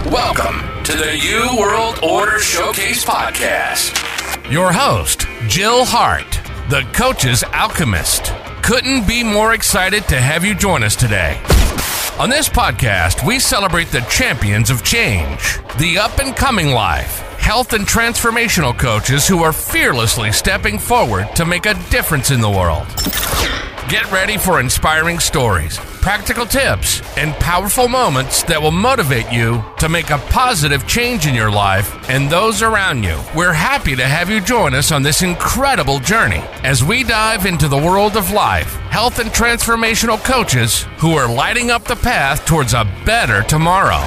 Welcome to the New World Order Showcase Podcast. Your host, Jill Hart, the Coach's Alchemist. Couldn't be more excited to have you join us today. On this podcast, we celebrate the champions of change, the up-and-coming life, health and transformational coaches who are fearlessly stepping forward to make a difference in the world. Get ready for inspiring stories, practical tips, and powerful moments that will motivate you to make a positive change in your life and those around you. We're happy to have you join us on this incredible journey as we dive into the world of life, health, and transformational coaches who are lighting up the path towards a better tomorrow.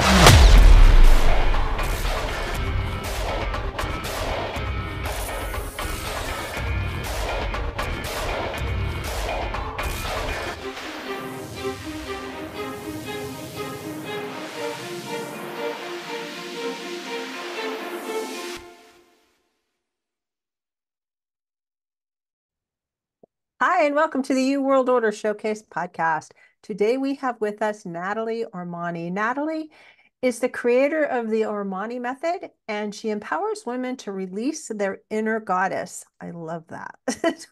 Hi, and welcome to the New World Order Showcase podcast. Today we have with us Natali Ormani. Natali is the creator of the Ormani method, and she empowers women to release their inner goddess. I love that.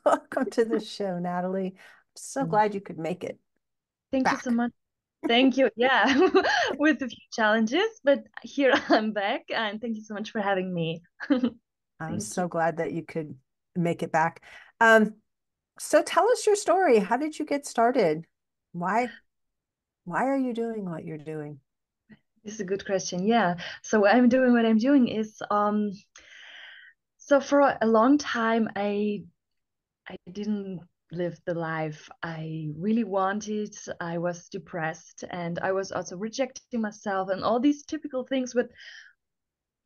Welcome to the show, Natali. I'm so glad you could make it. Thank you so much. Thank you. Yeah, with a few challenges, but here I'm back, and thank you so much for having me. I'm so glad that you could make it back. So tell us your story. How did you get started? Why are you doing what you're doing? This is a good question. Yeah. So what I'm doing is so for a long time I didn't live the life I really wanted. I was depressed, and I was also rejecting myself, and all these typical things. But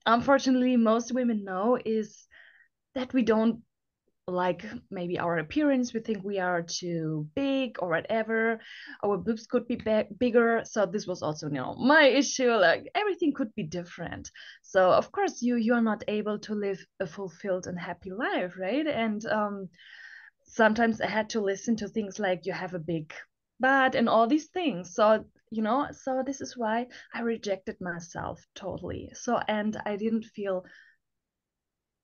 unfortunately, most women know is that we don't like maybe our appearance. We think we are too big or whatever. Our boobs could be bigger. So this was also, my issue. Like everything could be different. So of course you are not able to live a fulfilled and happy life, right? And sometimes I had to listen to things like you have a big butt and all these things. So so this is why I rejected myself totally. So, and I didn't feel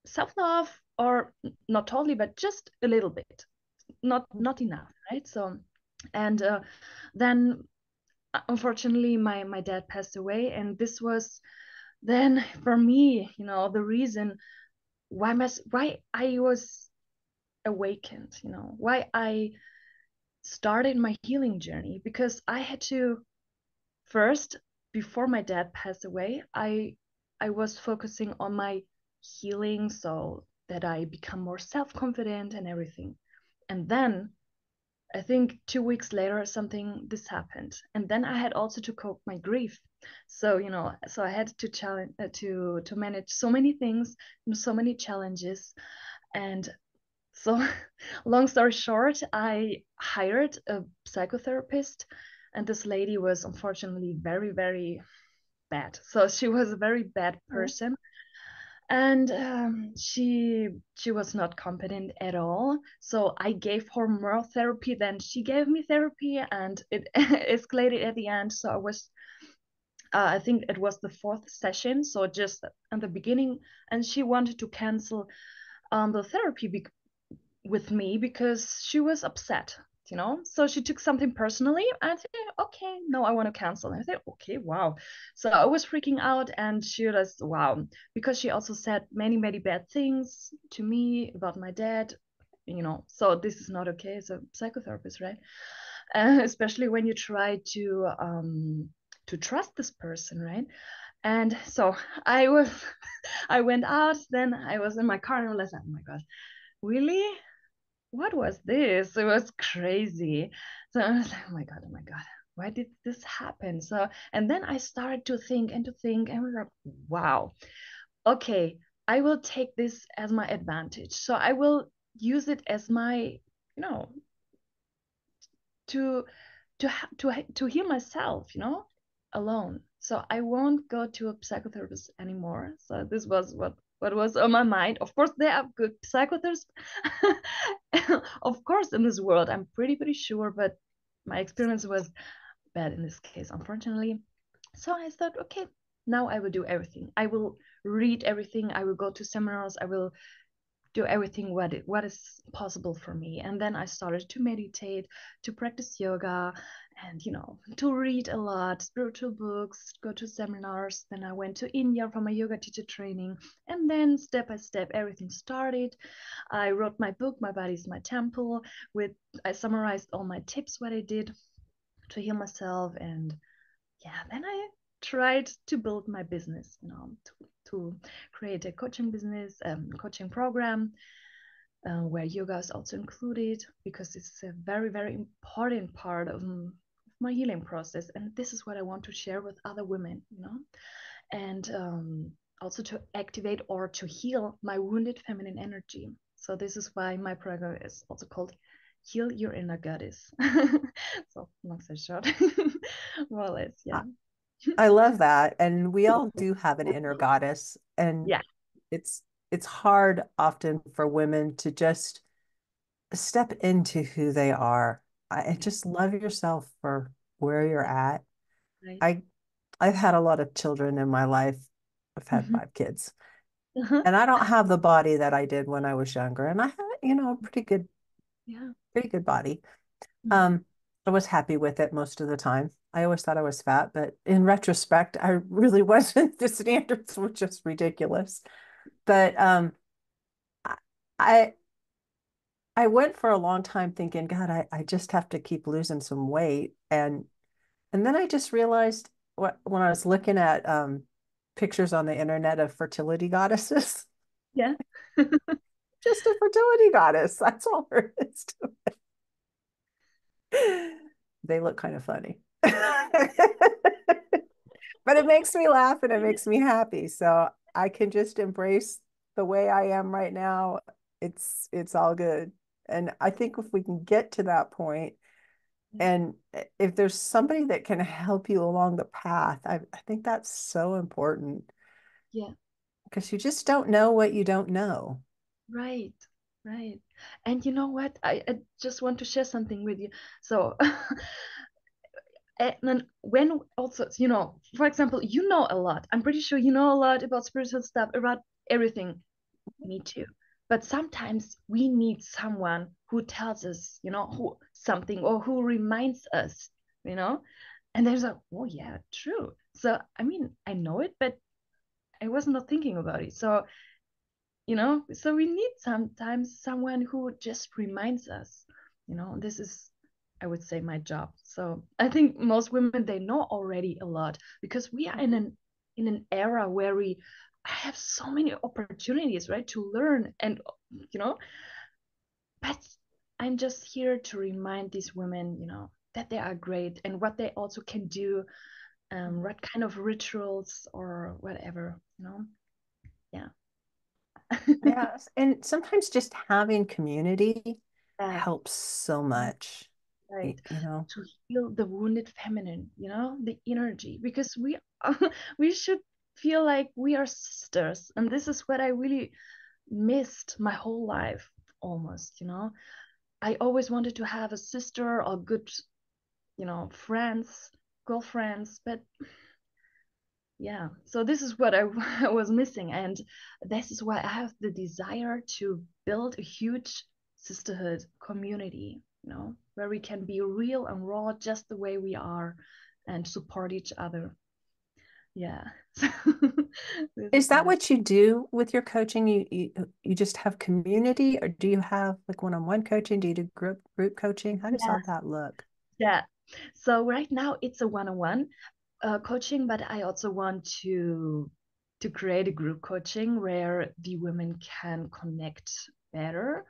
self-love, or not totally, but just a little bit, not enough, right? So, and then unfortunately my dad passed away, and this was then for me, the reason why I was awakened, why I started my healing journey, because I had to first, before my dad passed away, I was focusing on my healing so that I become more self-confident and everything. And then I think 2 weeks later this happened, and then I had also to cope my grief. So so I had to challenge to manage so many things, so many challenges. And so long story short, I hired a psychotherapist, and this lady was unfortunately very, very bad. So she was a very bad person. And she was not competent at all. So I gave her more therapy than she gave me therapy, and it escalated at the end. So I was I think it was the 4th session, so just at the beginning, and she wanted to cancel the therapy with me because she was upset. So she took something personally. I said, okay, no, I want to cancel. And I said, okay, wow. So I was freaking out, and she was, wow, because she also said many, many bad things to me about my dad, so this is not okay as a psychotherapist, right? Especially when you try to trust this person, right? And so I went out, then I was in my car, and I was like, oh my God, really? What was this? It was crazy. So I was like, oh my God, why did this happen? So, and then I started to think, and I was like, wow, okay, I will take this as my advantage. So I will use it as my, to heal myself, alone. So I won't go to a psychotherapist anymore. So this was what was on my mind. Of course, there are good psychotherapists, of course, in this world. I'm pretty sure, but my experience was bad in this case, unfortunately. So I thought, okay, now I will do everything. I will read everything. I will go to seminars. I will do everything what is possible for me. And then I started to meditate, to practice yoga, and to read a lot, spiritual books, go to seminars. Then I went to India for my yoga teacher training, and then step by step everything started. I wrote my book, My Body's My Temple. I summarized all my tips, what I did to heal myself, and yeah, then I tried to build my business, to create a coaching business, coaching program, where yoga is also included, because it's a very, very important part of my healing process. And this is what I want to share with other women, and also to activate or to heal my wounded feminine energy. So this is why my program is also called Heal Your Inner Goddess. So long story short, more or less, yeah. I love that. And we all do have an inner goddess. And Yeah. it's hard often for women to just step into who they are. I just love yourself for where you're at. Right. I've had a lot of children in my life. I've had Mm-hmm. 5 kids. Uh-huh. And I don't have the body that I did when I was younger. And I had, a Yeah. pretty good body. Mm-hmm. Um, I was happy with it most of the time. I always thought I was fat, but in retrospect, I really wasn't. The standards were just ridiculous. But I I went for a long time thinking, God, I just have to keep losing some weight. And then I just realized when I was looking at pictures on the internet of fertility goddesses, Yeah. just a fertility goddess. That's all there is to it. They look kind of funny. But it makes me laugh and it makes me happy. So I can just embrace the way I am right now. It's all good. And I think if we can get to that point, and if there's somebody that can help you along the path, I think that's so important Yeah. because you just don't know what you don't know. Right. Right. And you know what? I just want to share something with you. So and then when also, for example, you know a lot. I'm pretty sure you know a lot about spiritual stuff, about everything. Me too. But sometimes we need someone who tells us, who something, or who reminds us, and there's oh yeah, true. So I mean, I know it, but I was not thinking about it. So, so we need sometimes someone who just reminds us, this is, I would say, my job. So I think most women, they know already a lot, because we are in an era where we have so many opportunities, right, to learn. And but I'm just here to remind these women, that they are great, and what they also can do, what kind of rituals or whatever, yeah. Yes. And sometimes just having community Yeah, helps so much, right. you know. To heal the wounded feminine, the energy, because we we should feel like we are sisters. And this is what I really missed my whole life, almost. I always wanted to have a sister or good, friends, girlfriends, but yeah, so this is what I was missing. And this is why I have the desire to build a huge sisterhood community, where we can be real and raw just the way we are, and support each other. Yeah. This Is is that what what you do with your coaching? You just have community, or do you have like one-on-one coaching? Do you do group coaching? How does yeah, all that look? yeah. So right now it's a one-on-one coaching, but I also want to create a group coaching where the women can connect better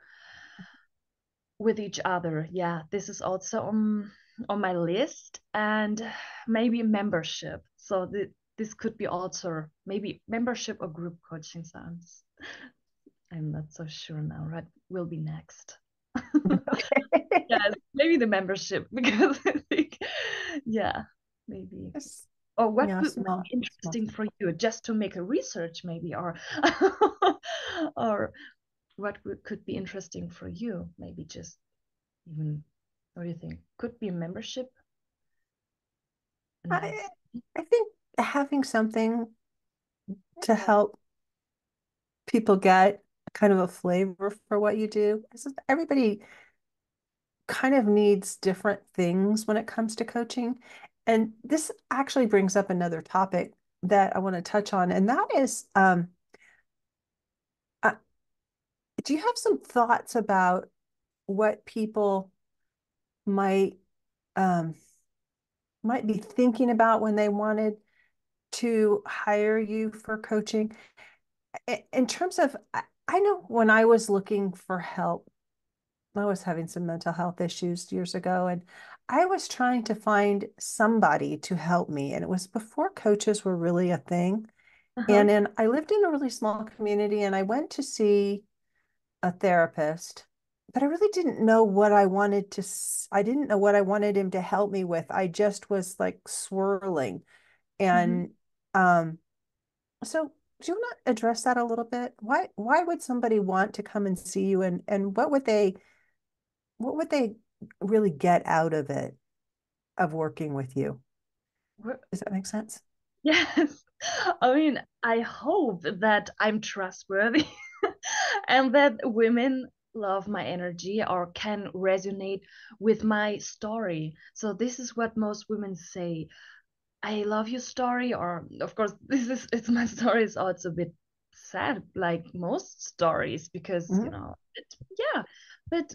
with each other. Yeah, this is also on my list, and maybe membership. So this could be also maybe membership or group coaching sounds. I'm not so sure now. What will be next? Yes, maybe the membership, because I think, yeah, maybe. Yes. Or what Yeah, would be small. interesting for you, just to make a research maybe, or or what could be interesting for you, maybe just even, what do you think? Could be a membership, a I nice. I think having something to help people get kind of a flavor for what you do. Everybody kind of needs different things when it comes to coaching. And this actually brings up another topic that I want to touch on, and that is, uh, do you have some thoughts about what people might um, might be thinking about when they wanted to hire you for coaching? In terms of, I know when I was looking for help, I was having some mental health issues years ago, and I was trying to find somebody to help me. And it was before coaches were really a thing. Uh-huh. And then I lived in a really small community, and I went to see a therapist, but I really didn't know what I wanted to, I didn't know what I wanted him to help me with. I just was like swirling. Hmm. And so do you want to address that a little bit? Why would somebody want to come and see you, and what would they really get out of it, of working with you? Does that make sense? Yes. I mean, I hope that I'm trustworthy and that women love my energy or can resonate with my story. So this is what most women say. I love your story, or of course, this is it's my story, so it's a bit sad, like most stories, because Mhm. yeah, but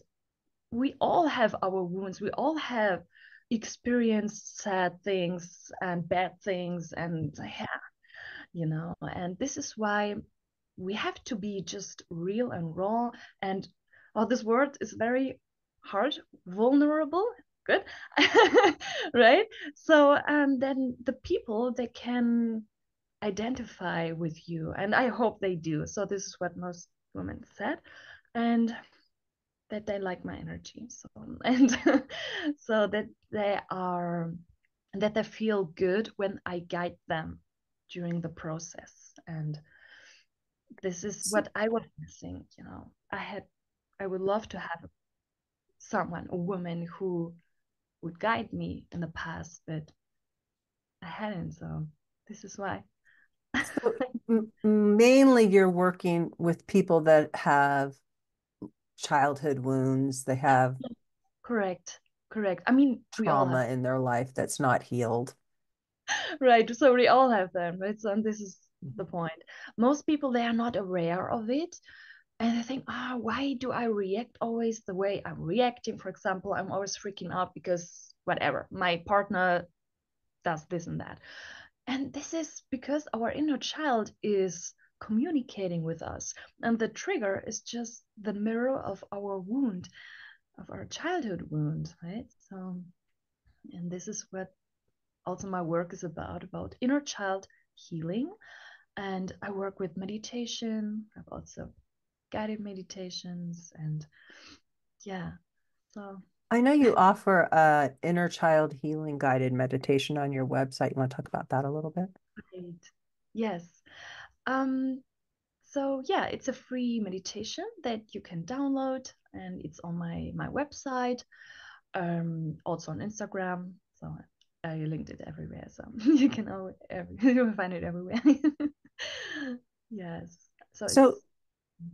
we all have our wounds. We all have experienced sad things and bad things, and yeah, and this is why we have to be just real and raw. And oh, this word is very hard, vulnerable. Good. Right? So, and then the people, they can identify with you, and I hope they do. So this is what most women said, and that they like my energy. So, and so that they feel good when I guide them during the process. And this is So, what I was missing. I would love to have someone, a woman who would guide me in the past, but I hadn't. So this is why. so mainly you're working with people that have childhood wounds, they have Correct. Correct. I mean, we all have, trauma in their life that's not healed. right? So we all have them, right? So and this is the point. Most people, they are not aware of it. And I think, why do I react always the way I'm reacting? For example, I'm always freaking out because whatever, my partner does this and that. And this is because our inner child is communicating with us. And the trigger is just the mirror of our wound, of our childhood wound, right? So, and this is what also my work is about inner child healing. And I work with meditation. I've also guided meditations, and yeah, so I know you offer a inner child healing guided meditation on your website. You want to talk about that a little bit? great. Yes. Um, so yeah, it's a free meditation that you can download, and it's on my website, also on Instagram. So I linked it everywhere, so you will find it everywhere. Yes. So So, it's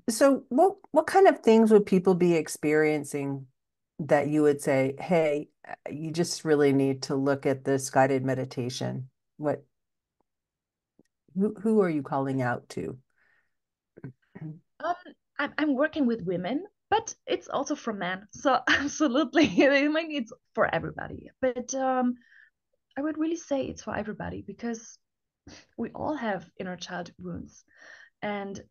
so what kind of things would people be experiencing that you would say, hey, you just really need to look at this guided meditation? What, who are you calling out to? um I'm working with women, but it's also for men. So absolutely, I mean it's for everybody. But I would really say it's for everybody because we all have inner child wounds, and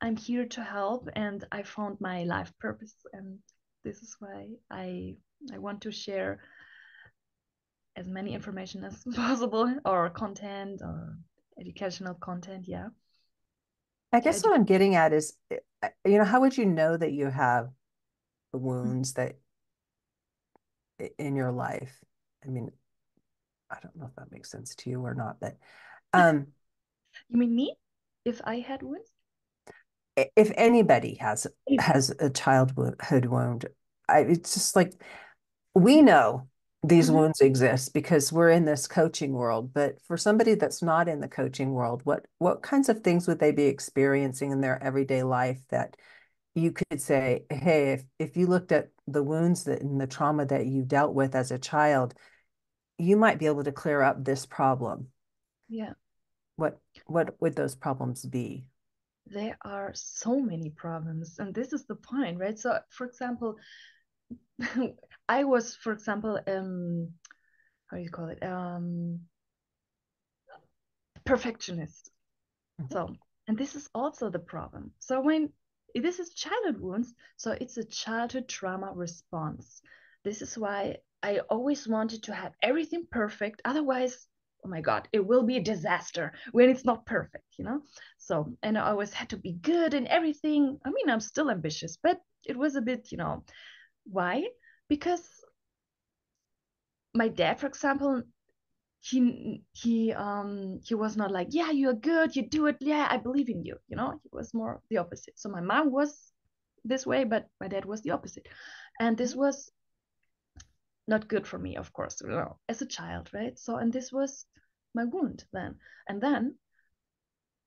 I'm here to help, and I found my life purpose, and this is why I want to share as many information as possible, or content, or educational content. Yeah, I to guess what educate. I'm getting at is, how would you know that you have the wounds that in your life? I mean, I don't know if that makes sense to you or not, but um, You mean me? If I had wounds? if anybody has Anybody. has a childhood wound, it's just like we know. these Hmm. wounds exist because we're in this coaching world. But for somebody that's not in the coaching world, what kinds of things would they be experiencing in their everyday life that you could say, hey, if you looked at the wounds that and the trauma that you dealt with as a child, you might be able to clear up this problem. Yeah. What would those problems be? There are so many problems, and this is the point, right? So, for example, I was, for example, how do you call it? Perfectionist. Mhm. So, and this is also the problem. So when this is childhood wounds, so it's a childhood trauma response. This is why I always wanted to have everything perfect. Otherwise, oh my God, it will be a disaster when it's not perfect, you know? So, and I always had to be good in everything. I mean, I'm still ambitious, but it was a bit, why? Because my dad, for example, he was not like, yeah, you're good, you do it, yeah, I believe in you, he was more the opposite. So my mom was this way, but my dad was the opposite, and this was not good for me, of course, as a child, right? So, and this was my wound then. And then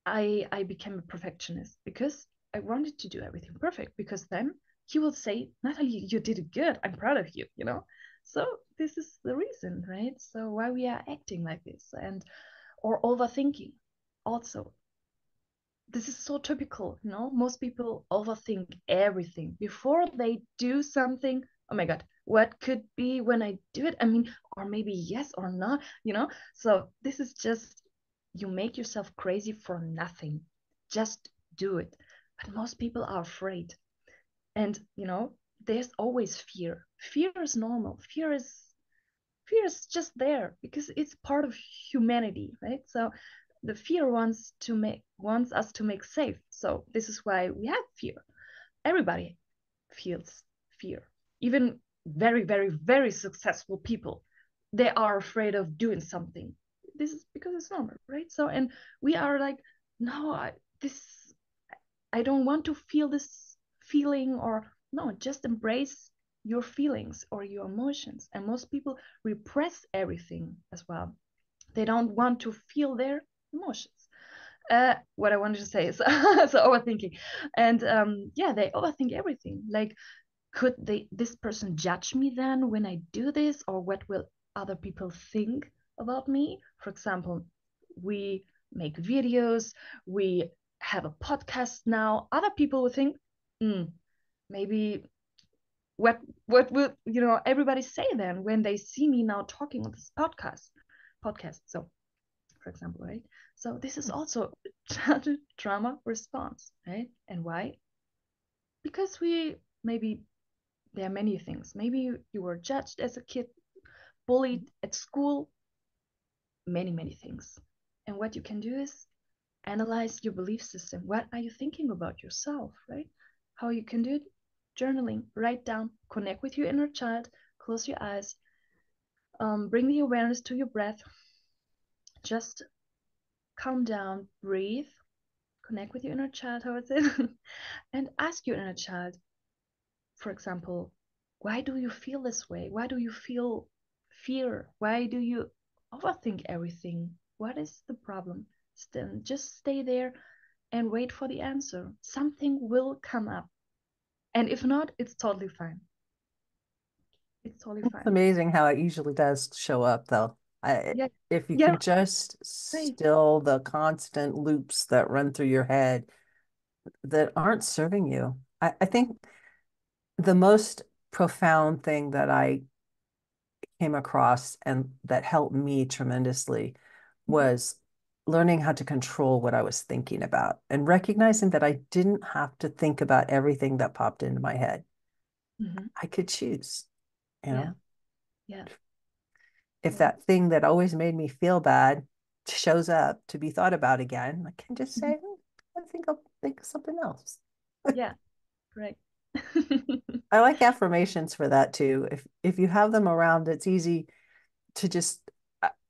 I became a perfectionist because I wanted to do everything perfect, because then he will say, Natalie, you did it good, I'm proud of you. So this is the reason, right? So why we are acting like this, and or overthinking also. This is so typical. Most people overthink everything before they do something. Oh my God, what could be when I do it? I mean, or maybe yes or not. So this is just, you make yourself crazy for nothing. Just do it. But most people are afraid. And there's always fear. Fear is normal. Fear is just there because it's part of humanity, right? So the fear wants us to make safe. So this is why we have fear. Everybody feels fear. Even very, very, very successful people, they are afraid of doing something. This is because it's normal, right? So, and we are like, no, this I don't want to feel this feeling, or no, just embrace your feelings or your emotions. And most people repress everything as well. They don't want to feel their emotions. What I wanted to say is so overthinking, and yeah, they overthink everything. Like, could this person judge me then when I do this, or what will other people think about me? For example, we make videos, we have a podcast now. Other people will think, mm, maybe what will everybody say then when they see me now talking on this podcast. So, for example, right? So this is also childhood trauma response, right? And why? Because maybe there are many things. Maybe you were judged as a kid, bullied at school, many, many things. And what you can do is analyze your belief system. What are you thinking about yourself, right? How you can do it? Journaling, write down, connect with your inner child, close your eyes, bring the awareness to your breath, just calm down, breathe, connect with your inner child, how is it? And ask your inner child, for example, why do you feel this way? Why do you feel fear? Why do you overthink everything? What is the problem? Then just stay there and wait for the answer. Something will come up. And if not, it's totally fine. It's totally It's fine. amazing how it usually does show up, though. Yeah. If you Yeah. can just Right. still the constant loops that run through your head that aren't serving you. I think the most profound thing that I came across and that helped me tremendously Mhm. was learning how to control what I was thinking about and recognizing that I didn't have to think about everything that popped into my head. Mhm. I could choose, you Yeah. know, Yeah. if Yeah. that thing that always made me feel bad shows up to be thought about again, I can just Mhm. say, I think I'll think of something else. Yeah. Right. I like affirmations for that too. If you have them around, it's easy to just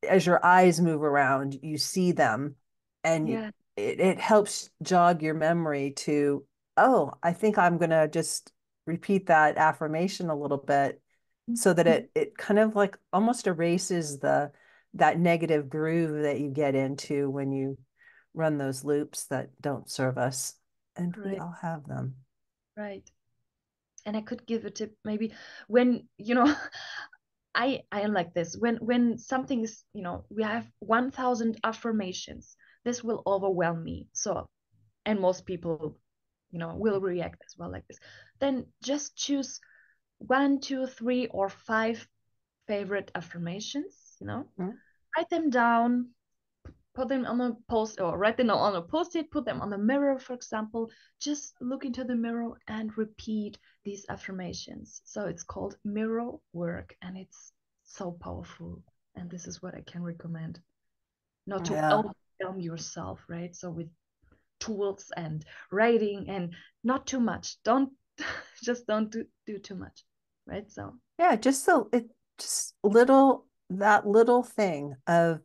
as your eyes move around, you see them, and Yeah. it helps jog your memory to, oh, I think I'm gonna just repeat that affirmation a little bit so that it kind of like almost erases that negative groove that you get into when you run those loops that don't serve us. And we Right, all have them. right. And I could give a tip maybe when, you know, I am like this. When something is, you know, we have 1,000 affirmations, this will overwhelm me. So, and most people, you know, will react as well like this. Then just choose one, two, three, or five favorite affirmations, you know, Mhm. write them down, put them on a post or write them on a post-it, put them on the mirror, for example. Just look into the mirror and repeat these affirmations. So it's called mirror work, and it's so powerful. And this is what I can recommend. Not to Yeah. overwhelm yourself, right? So with tools and writing, and not too much. Don't just don't do too much, right? So Yeah, just so it just little that little thing of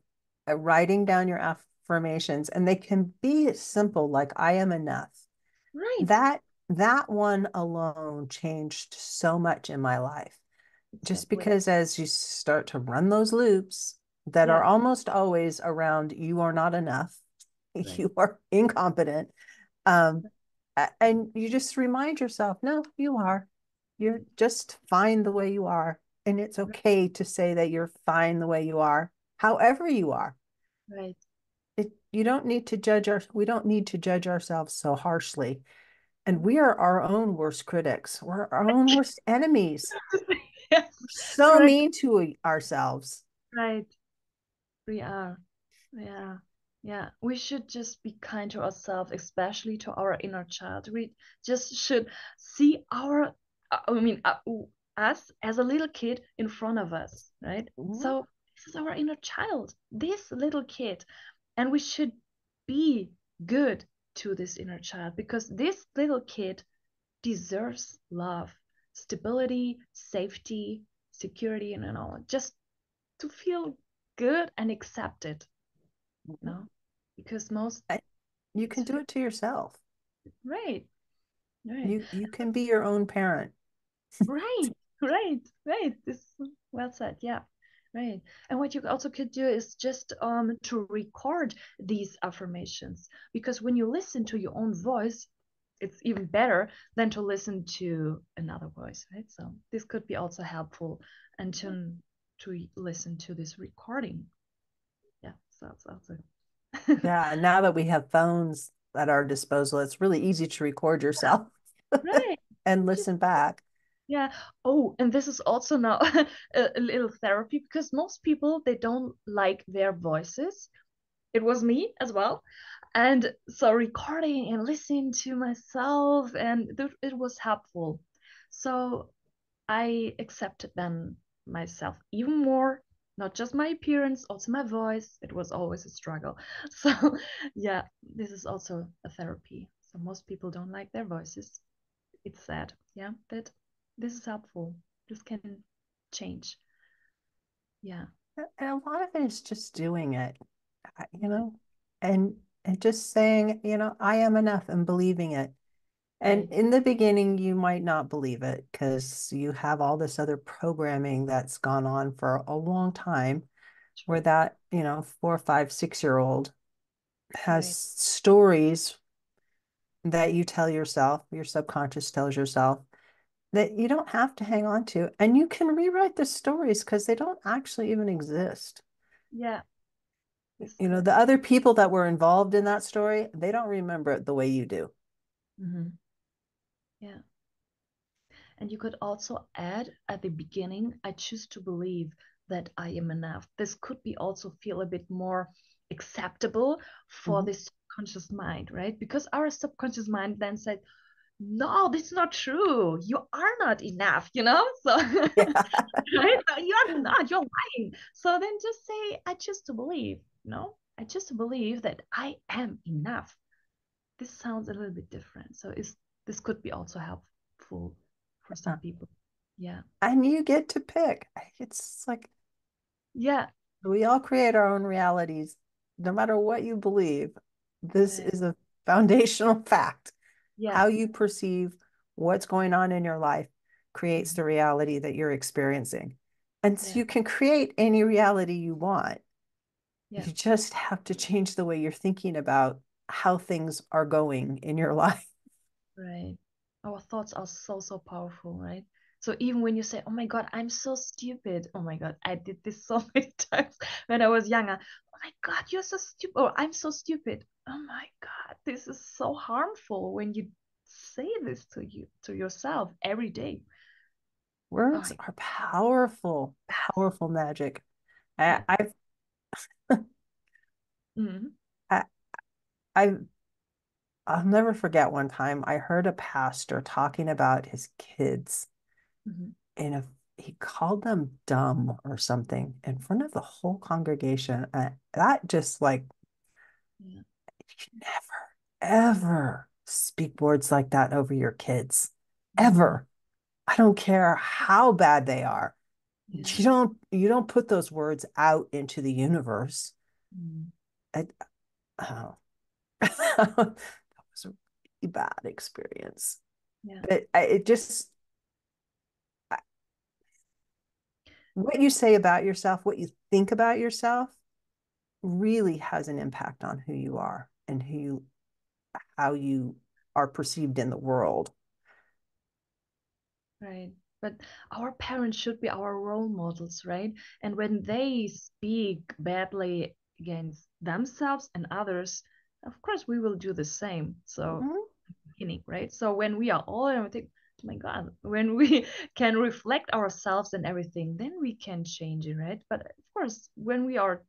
writing down your affirmations, and they can be simple, like I am enough. right, That one alone changed so much in my life. Just exactly. because as you start to run those loops that are Yeah, almost always around you are not enough, right, you are incompetent, um, and you just remind yourself, no, you are. You're just fine the way you are. And it's okay to say that you're fine the way you are, however you are. right. You don't need to we don't need to judge ourselves so harshly. And we are our own worst critics. We're our own worst enemies. Yes, We're so correct. mean to ourselves. Right. We are. Yeah. Yeah. We should just be kind to ourselves, especially to our inner child. We just should see us as a little kid in front of us, right? Mhm. So this is our inner child, this little kid. And we should be good to this inner child because this little kid deserves love, stability, safety, security, and all. Just to feel good and accepted, you know, because most I- You it's can do it to yourself. right, right, You can be your own parent. right, right. This well said, yeah. Right. And what you also could do is just to record these affirmations because when you listen to your own voice, it's even better than to listen to another voice, right? So this could be also helpful and to listen to this recording. Yeah, so that's also Yeah, and now that we have phones at our disposal, it's really easy to record yourself right. and Just listen back. yeah. Oh, and this is also now a little therapy because most people they don't like their voices. It was me as well. And so recording and listening to myself and it was helpful. So I accepted then myself even more, not just my appearance, also my voice. It was always a struggle. So yeah, this is also a therapy. So most people don't like their voices. It's sad, yeah, but this is helpful. This can change. Yeah, And a lot of it is just doing it, you right, know, and just saying, I am enough and believing it. And right, in the beginning, you might not believe it because you have all this other programming that's gone on for a long time where true, that, 4, 5, 6-year-old has right. stories that you tell yourself, your subconscious tells yourself that you don't have to hang on to. And you can rewrite the stories because they don't actually even exist. Yeah, this is The correct. other people that were involved in that story, they don't remember it the way you do. Hmm. Yeah. And you could also add at the beginning, I choose to believe that I am enough. This could be also feel a bit more acceptable for Mhm. the subconscious mind, right? Because our subconscious mind then said, no, this is not true. You are not enough, you know? So, Yeah. right? You're not, you're lying. So then just say, I choose to believe, you know? I choose to believe that I am enough. This sounds a little bit different. So is this could be also helpful for some people. Yeah. And you get to pick. It's like Yeah. we all create our own realities, no matter what you believe. This Right. is a foundational fact. Yeah. How you perceive what's going on in your life creates the reality that you're experiencing. And so Yeah. you can create any reality you want. Yeah. You just have to change the way you're thinking about how things are going in your life. Right. Our thoughts are so, so powerful, right? So even when you say, "Oh my God, I'm so stupid." Oh my God, I did this so many times when I was younger. "Oh my God, you're so stupid." Or "I'm so stupid." Oh my God, this is so harmful when you say this to yourself every day. Oh Words my, are powerful, yes. powerful magic. Yeah. I, I've, Hmm. I, I've, I'll never forget one time I heard a pastor talking about his kids Hmm. in a, he called them dumb or something in front of the whole congregation. That just like, Yeah. you should never, ever speak words like that over your kids, Hmm. ever. I don't care how bad they are. Yeah. You don't put those words out into the universe. Mm. I, oh. That was a really bad experience. Yeah. But it just what you say about yourself, what you think about yourself, really has an impact on who you are and how you are perceived in the world. Right. But our parents should be our role models, right? And when they speak badly against themselves and others, of course we will do the same. So, Mhm. beginning, right? So when we are older and we think, "Oh my God," when we can reflect ourselves and everything, then we can change it, right? But of course, when we are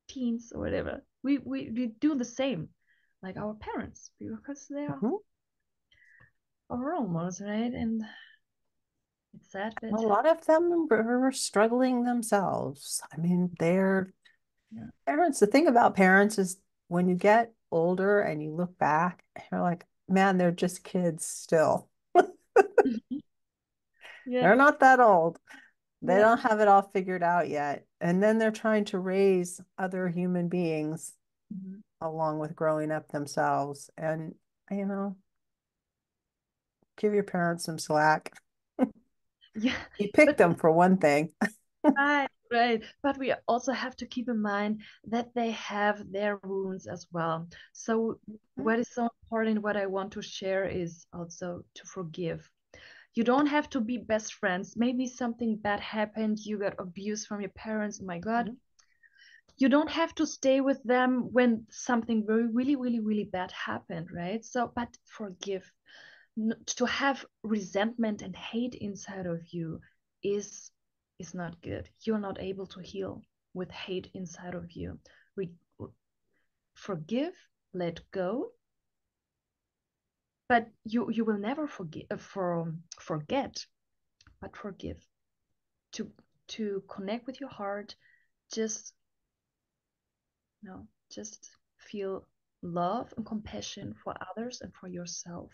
teens or whatever, we do the same, like our parents, because they are Mhm. our role models, right? And it's sad, A but lot of them are struggling themselves. I mean, they're yeah. parents. The thing about parents is when you get older and you look back, you're like, man, they're just kids still. Yeah, They're not that old. They yeah, don't have it all figured out yet. And then they're trying to raise other human beings mhm. along with growing up themselves. And, you know, give your parents some slack. Yeah. You picked But them for one thing. right, right. But we also have to keep in mind that they have their wounds as well. So what is so important, what I want to share is also to forgive. You don't have to be best friends. Maybe something bad happened, you got abused from your parents. Oh my God. Mhm. You don't have to stay with them when something very, really, really, really bad happened, right? So, but forgive. To have resentment and hate inside of you is is not good. You're not able to heal with hate inside of you. Re- Forgive, let go, but you will never forget, but forgive. To connect with your heart, just just feel love and compassion for others and for yourself.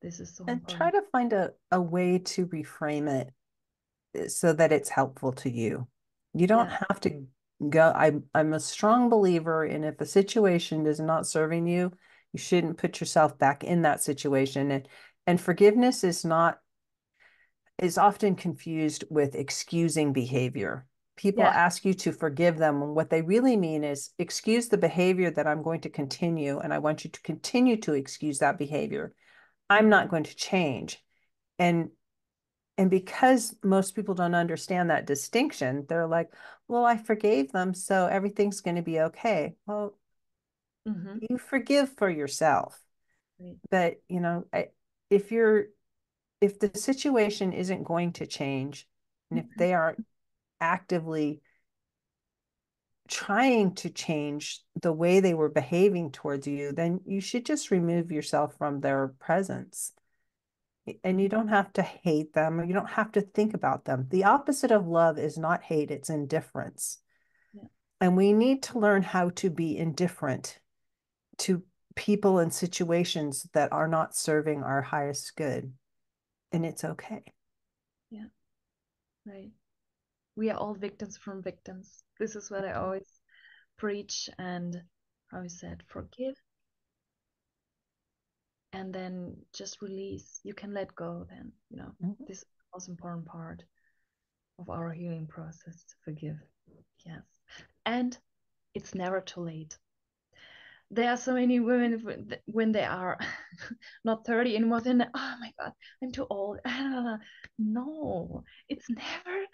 This is so And try important. to find a way to reframe it so that it's helpful to you. You don't Yeah. have to go. I'm a strong believer in if a situation is not serving you, you shouldn't put yourself back in that situation. And forgiveness is often confused with excusing behavior. People Yeah. ask you to forgive them, and what they really mean is excuse the behavior that I'm going to continue, and I want you to continue to excuse that behavior. I'm Mhm. not going to change. And and because most people don't understand that distinction, they're like, well, I forgave them, so everything's going to be okay. Well, Mhm. you forgive for yourself. Right. But, if you're if the situation isn't going to change, and if Mhm. they aren't actively trying to change the way they were behaving towards you, then you should just remove yourself from their presence. And you Mhm. don't have to hate them, or you don't have to think about them. The opposite of love is not hate, it's indifference. Yeah. And we need to learn how to be indifferent to people and situations that are not serving our highest good. And it's okay. Yeah. Right. We are all victims from victims. This is what I always preach and always said, forgive and then just release. You can let go then, Mhm. this most important part of our healing process, to forgive. Yes. And it's never too late. There are so many women when they are not 30 anymore, then, oh my God, I'm too old. No, it's never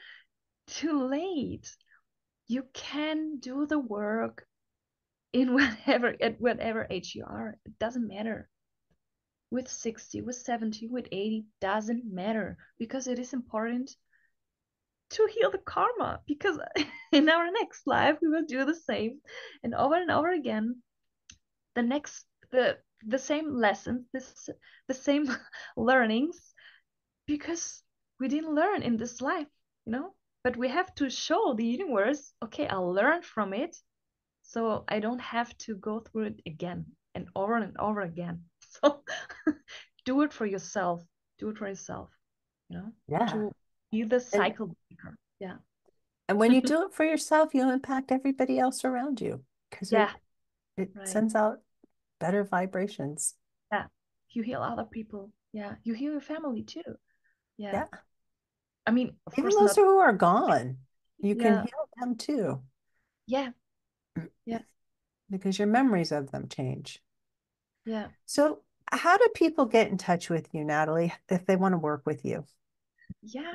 too late. You can do the work at whatever age you are. It doesn't matter. With 60, with 70, with 80, doesn't matter, because it is important to heal the karma, because in our next life we will do the same and over again. The same lessons, the same learnings, because we didn't learn in this life, but we have to show the universe, okay, I'll learn from it, so I don't have to go through it again and over again. So do it for yourself. Yeah. To be the cycle breaker. Yeah. And when you do it for yourself, you impact everybody else around you, because it right. sends out better vibrations. Yeah. You heal other people. Yeah. You heal your family too. Yeah. Yeah. I mean, of even course, those who are gone, you can Yeah. heal them too. Yeah. Yeah. Because your memories of them change. Yeah. So how do people get in touch with you, Natali, if they want to work with you? Yeah.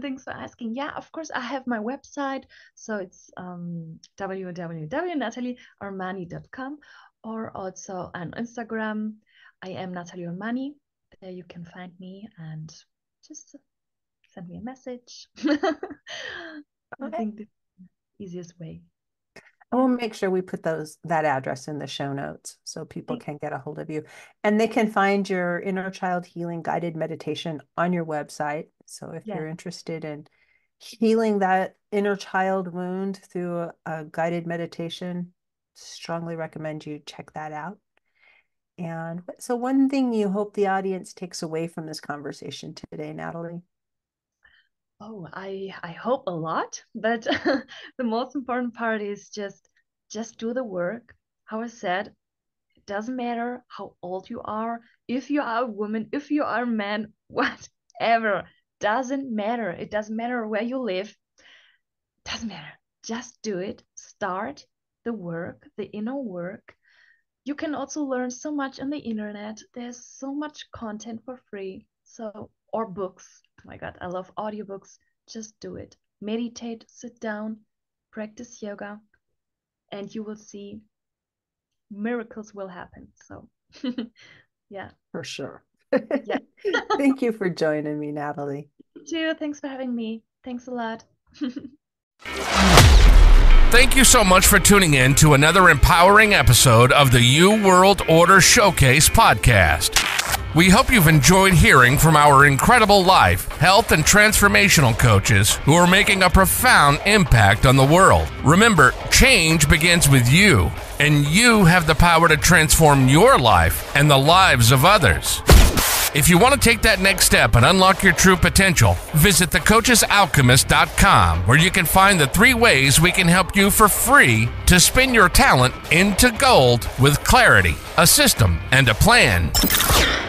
Thanks for asking. Yeah, of course, I have my website. So it's www.natalieormani.com, or also on Instagram. I am Natali Ormani. There you can find me and just send me a message. I Okay. think the easiest way. And we'll make sure we put that address in the show notes so people can get a hold of you. And they can find your inner child healing guided meditation on your website. So if you're interested in healing that inner child wound through a guided meditation, strongly recommend you check that out. And so one thing you hope the audience takes away from this conversation today, Natali? Oh, I hope a lot, but the most important part is just do the work. How I said, it doesn't matter how old you are, if you are a woman, if you are a man, whatever, doesn't matter. It doesn't matter where you live. Doesn't matter. Just do it. Start the work, the inner work. You can also learn so much on the internet. There's so much content for free. Or books. Oh my God, I love audiobooks. Just do it. Meditate, sit down, practice yoga, and you will see miracles will happen. So, yeah. For sure. Yeah. Thank you for joining me, Natali. You too. Thanks for having me. Thanks a lot. Thank you so much for tuning in to another empowering episode of the You World Order Showcase podcast. We hope you've enjoyed hearing from our incredible life, health, and transformational coaches who are making a profound impact on the world. Remember, change begins with you, and you have the power to transform your life and the lives of others. If you want to take that next step and unlock your true potential, visit thecoachesalchemist.com, where you can find the 3 ways we can help you for free to spin your talent into gold with clarity, a system, and a plan.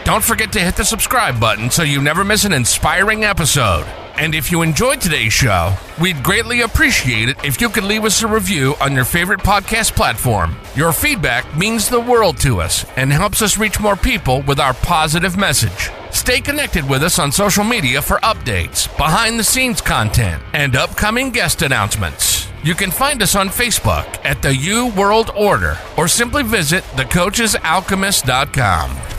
Don't forget to hit the subscribe button so you never miss an inspiring episode. And if you enjoyed today's show, we'd greatly appreciate it if you could leave us a review on your favorite podcast platform. Your feedback means the world to us and helps us reach more people with our positive message. Stay connected with us on social media for updates, behind-the-scenes content, and upcoming guest announcements. You can find us on Facebook at the You World Order, or simply visit thecoachesalchemist.com.